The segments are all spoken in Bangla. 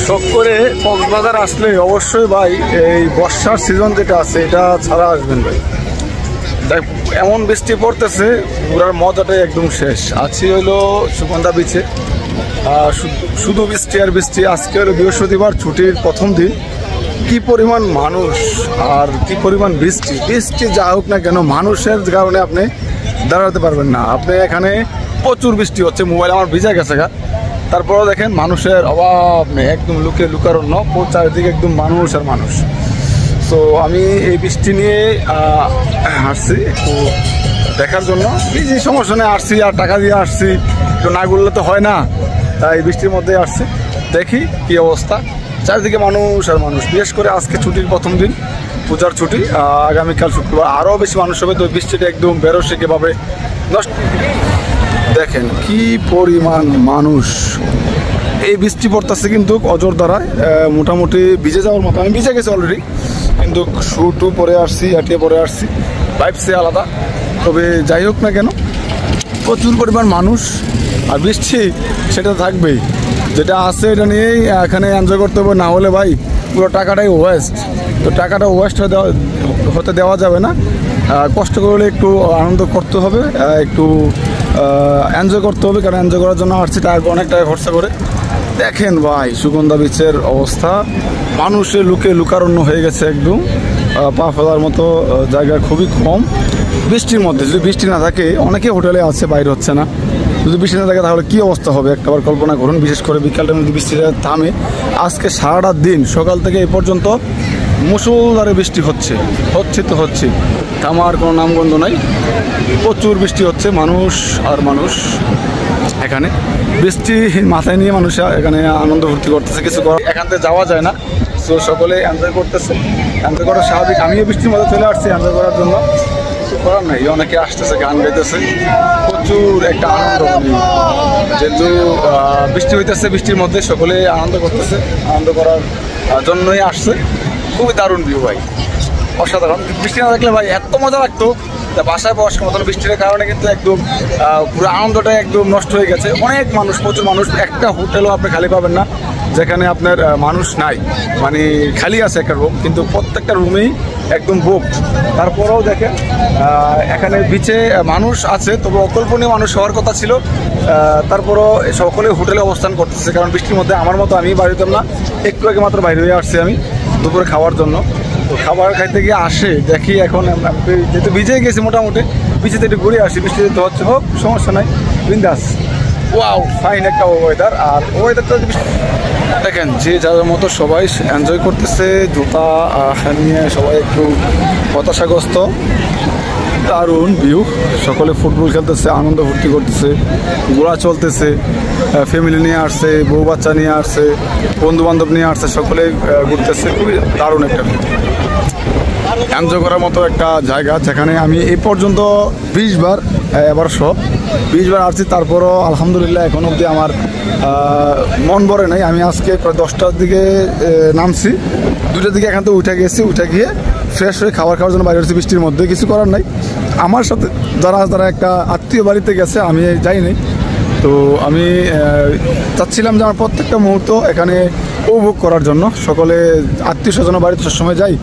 শখ করে কক্সবাজার আসলে অবশ্যই ভাই এই বর্ষার সিজন যেটা আছে এটা ছাড়া আসবেন ভাই। দেখ এমন বৃষ্টি পড়তেছে, পুরার মজাটাই একদম শেষ। আছি হলো সুগন্ধা বিচে, শুধু বৃষ্টি আর বৃষ্টি। আজকে হলো বৃহস্পতিবার, ছুটির প্রথম দিন। কি পরিমাণ মানুষ আর কি পরিমাণ বৃষ্টি। বৃষ্টি যা হোক না কেন, মানুষের কারণে আপনি দাঁড়াতে পারবেন না। আপনি এখানে প্রচুর বৃষ্টি হচ্ছে, মোবাইল আমার ভিজা গেছে গা। তারপরেও দেখেন মানুষের অভাব নেই, একদম লুকারণ্য, চারিদিকে একদম মানুষ আর মানুষ। তো আমি এই বৃষ্টি নিয়ে আসছি একটু দেখার জন্য। যে সমস্যা নেই, আসছি আর টাকা দিয়ে আসছি, একটু না ঘুরলে তো হয় না, তাই বৃষ্টির মধ্যে আসছি। দেখি কি অবস্থা, চারিদিকে মানুষ আর মানুষ। বিশেষ করে আজকে ছুটির প্রথম দিন, পূজার ছুটি। আগামীকাল শুক্রবার আরও বেশি মানুষ হবে। তো বৃষ্টিটা একদম বেরোসিকেভাবে নষ্ট। দেখেন কি পরিমাণ মানুষ। এই বৃষ্টি পড়তেছে কিন্তু অজর দ্বারায়, মোটামুটি ভিজে যাওয়ার মতো। আমি ভিজে গেছি অলরেডি, কিন্তু শু পরে আসছি, হাঁটিয়ে পরে আসছি, ভাইবসে আলাদা। তবে যাই হোক না কেন, প্রচুর পরিমাণ মানুষ আর বৃষ্টি সেটা থাকবেই। যেটা আছে এটা নিয়েই এখানে এনজয় করতে হবে, না হলে ভাই পুরো টাকাটাই ওয়েস্ট। তো টাকাটা ওয়েস্ট হতে দেওয়া যাবে না। কষ্ট করলে একটু আনন্দ করতে হবে, একটু এনজয় করতে হবে, কারণ এনজয় করার জন্য আসছি, টাকা অনেক টাকা খরচা করে। দেখেন ভাই সুগন্ধা বিচের অবস্থা, মানুষের লুকারণ্য হয়ে গেছে একদম। পা ফেলার মতো জায়গা খুবই কম বৃষ্টির মধ্যে। যদি বৃষ্টি না থাকে, অনেকে হোটেলে আছে, বাইরে হচ্ছে না। যদি বৃষ্টি না থাকে তাহলে কী অবস্থা হবে একটাবার কল্পনা করুন। বিশেষ করে বিকালটা যদি বৃষ্টিটা থামে। আজকে সারাটা দিন সকাল থেকে এই পর্যন্ত মুষলধারে বৃষ্টি হচ্ছে তো হচ্ছে, থামার কোনো নামগন্ধ নাই। প্রচুর বৃষ্টি হচ্ছে, মানুষ আর মানুষ। এখানে বৃষ্টি মাথায় নিয়ে মানুষ এখানে আনন্দ ফুর্তি করতেছে। কিছু এখান থেকে যাওয়া যায় না, তো সকলে এনজয় করতেছে। এনজয় করা স্বাভাবিক। আমিও বৃষ্টির মধ্যে চলে আসছি এনজয় করার জন্য, কিছু করার নাই। অনেকে আসতেছে, গান গাইতেছে, প্রচুর একটা আনন্দ। যেহেতু বৃষ্টি হইতেছে, বৃষ্টির মধ্যে সকলে আনন্দ করতেছে, আনন্দ করার জন্যই আসছে। খুবই দারুণ ভিউ ভাই, অসাধারণ। বৃষ্টি না থাকলে ভাই এত মজা লাগতো, বাসায় বসার মতন। বৃষ্টির কারণে কিন্তু একদম পুরো আনন্দটা একদম নষ্ট হয়ে গেছে। অনেক মানুষ, প্রচুর মানুষ। একটা হোটেলও আপনি খালি পাবেন না যেখানে আপনার মানুষ নাই, মানে খালি আছে একটা রুম, কিন্তু প্রত্যেকটা রুমেই একদম বুকড। তারপরেও দেখেন এখানে বিচে মানুষ আছে, তবে অকল্পনীয় মানুষ হওয়ার কথা ছিল। তারপরও সকলে হোটেলে অবস্থান করতেছে, কারণ বৃষ্টির মধ্যে আমার মতো আমি বাড়িতাম না। একটু আগে মাত্র বাইরে হয়ে আসছি আমি দুপুরে খাওয়ার জন্য। তো খাবার খাইতে গিয়ে আসে দেখি, এখন যেহেতু ভিজে গেছি মোটামুটি, বিচেতে একটু ঘুরে আসি। বৃষ্টি যেতে হচ্ছে, হোক সমস্যা নাই, বিন্দাস। ওয়াও, ফাইন একটা ওয়েদার। আর ওয়েদারটা দেখেন, যে যার মতো সবাই এনজয় করতেছে, জুতা নিয়ে সবাই একটু হতাশাগ্রস্ত। দারুণ ভিউ, সকলে ফুটবল খেলতেছে, আনন্দ ফুর্তি করতেছে, ঘোরা চলতেছে। ফ্যামিলি নিয়ে আসছে, বউ বাচ্চা নিয়ে আসছে, বন্ধু বান্ধব নিয়ে আসছে, সকলে ঘুরতেছে। খুবই দারুণ একটা ভিউ, এনজয় করার মতো একটা জায়গা, যেখানে আমি এই পর্যন্ত 20 বার, এবার 20 বার আসছি। তারপরও আলহামদুলিল্লাহ এখন অবধি আমার মন ভরে নাই। আমি আজকে প্রায় 10টার দিকে নামছি, 2টার দিকে এখান থেকে উঠে গিয়ে ফ্রেশ হয়ে খাওয়ার জন্য বাইরে হচ্ছে। বৃষ্টির মধ্যে কিছু করার নাই। আমার সাথে যারা একটা আত্মীয় বাড়িতে গেছে, আমি যাইনি। তো আমি চাচ্ছিলাম যে আমার প্রত্যেকটা মুহূর্ত এখানে উপভোগ করার জন্য। সকলে আত্মীয় স্বজনের বাড়িতে সবসময় যাই,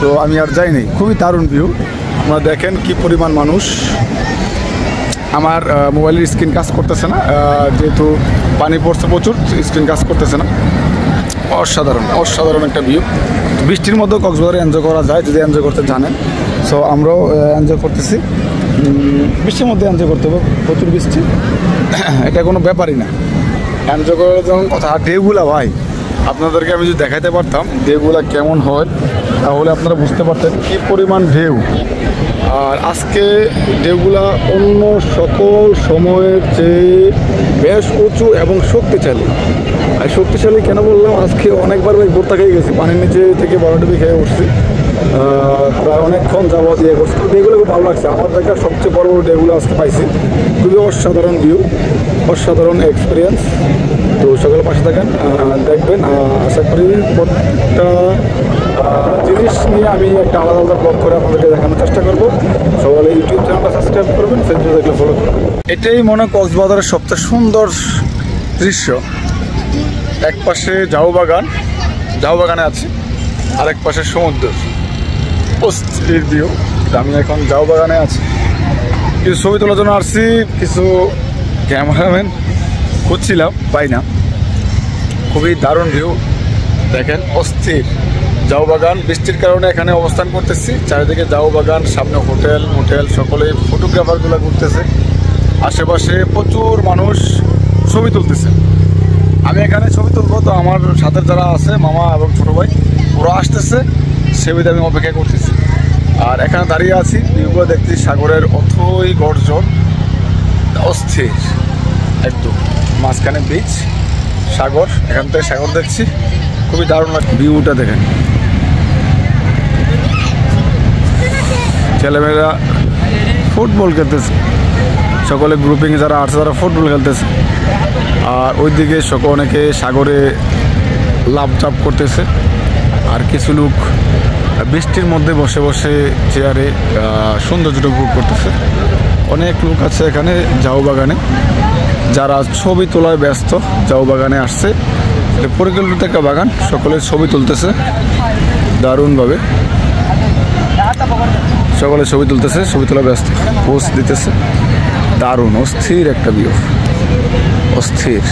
তো আমি আর যাইনি। খুবই দারুণ ভিউ, আপনারা দেখেন কি পরিমাণ মানুষ। আমার মোবাইলের স্ক্রিন কাজ করতেছে না, যেহেতু পানি পড়ছে প্রচুর, স্ক্রিন কাজ করতেছে না। অসাধারণ একটা ভিউ। বৃষ্টির মধ্যেও কক্সবাজারে এনজয় করা যায় যদি এনজয় করতে জানেন। সো আমরাও এনজয় করতেছি, বৃষ্টির মধ্যে এনজয় করতে হবে। প্রচুর বৃষ্টি, এটা কোনো ব্যাপারই না। এনজয় করার যখন কথা, ঢেউগুলা ভাই আপনাদেরকে আমি যদি দেখাইতে পারতাম ঢেউগুলা কেমন হয়, তাহলে আপনারা বুঝতে পারতেন কী পরিমাণ ঢেউ। আর আজকে ঢেউগুলা অন্য সকল সময়ের চেয়ে বেশ উঁচু এবং শক্তিশালী। আর শক্তিশালী কেন বললাম, আজকে অনেকবার ভাই গোটা খেয়ে গেছি, পানির নিচে থেকে বড়ডুবি খেয়ে উঠছি, প্রায় অনেকক্ষণ যাবত ইয়ে করছি। তো ঢেউগুলো খুব ভালো লাগছে। আমার দেখা সবচেয়ে বড় ঢেউগুলো আজকে পাইছি। খুবই অসাধারণ ভিউ, অসাধারণ এক্সপিরিয়েন্স। তো সকলের পাশে থাকেন, দেখবেন। আশা করি প্রত্যেকটা জিনিস নিয়ে আমি একটা আলাদা ব্লগ করে আপনাদেরকে দেখানোর চেষ্টা করবো। সবাই ইউটিউব চ্যানেলটা সাবস্ক্রাইব করবেন, ফেসবুক দেখলে ফলো করবেন। এটাই মনে হয় কক্সবাজারের সবচেয়ে সুন্দর দৃশ্য। এক পাশে ঝাউ বাগানে আছি, আরেক পাশে সমুদ্র, অস্থির ভিউ। আমি এখন ঝাউ বাগানে আছি, কিছু ছবি তোলার জন্য আসছি, কিছু ক্যামেরাম্যান খুঁজছিলাম, পাই না। খুবই দারুণ ভিউ, দেখেন অস্থির ঝাউ বাগান। বৃষ্টির কারণে এখানে অবস্থান করতেছি, চারিদিকে ঝাউ বাগান, সামনে হোটেল মোটেল, সকলে ফটোগ্রাফারগুলো ঘুরতেছে, আশেপাশে প্রচুর মানুষ ছবি তুলতেছে। আমি এখানে ছবি তুলবো, তো আমার সাথে যারা আছে মামা এবং ছোটো ভাই ওরা আসতেছে, সেবিতে আমি অপেক্ষা করতেছি। আর এখানে দাঁড়িয়ে আছি, ভিউগুলো দেখছি, সাগরের অথই গর্জন, অস্থির একদম মাঝখানে বিচ, সাগর, এখান থেকে সাগর দেখছি, খুবই দারুণ লাগে। ভিউটা দেখেন, ছেলেমেয়েরা ফুটবল খেলতেছে, সকলে গ্রুপিংয়ে যারা আছে তারা ফুটবল খেলতেছে। আর ওইদিকে অনেকে সাগরে লাফঝাপ করতেছে, আর কিছু লোক বৃষ্টির মধ্যে বসে বসে চেয়ারে সৌন্দর্যটা উপভোগ করতেছে। অনেক লোক আছে এখানে ঝাউ বাগানে, যারা ছবি তোলায় ব্যস্ত। ঝাউ বাগানে আসছে, পরিকল্পিত একটা বাগান, সকলে ছবি তুলতেছে দারুণভাবে, সকলে ছবি তুলতেছে, ছবি তোলা ব্যস্ত, পোস্ট দিতেছে। দারুণ অস্থির একটা ভিউ, অস্থির।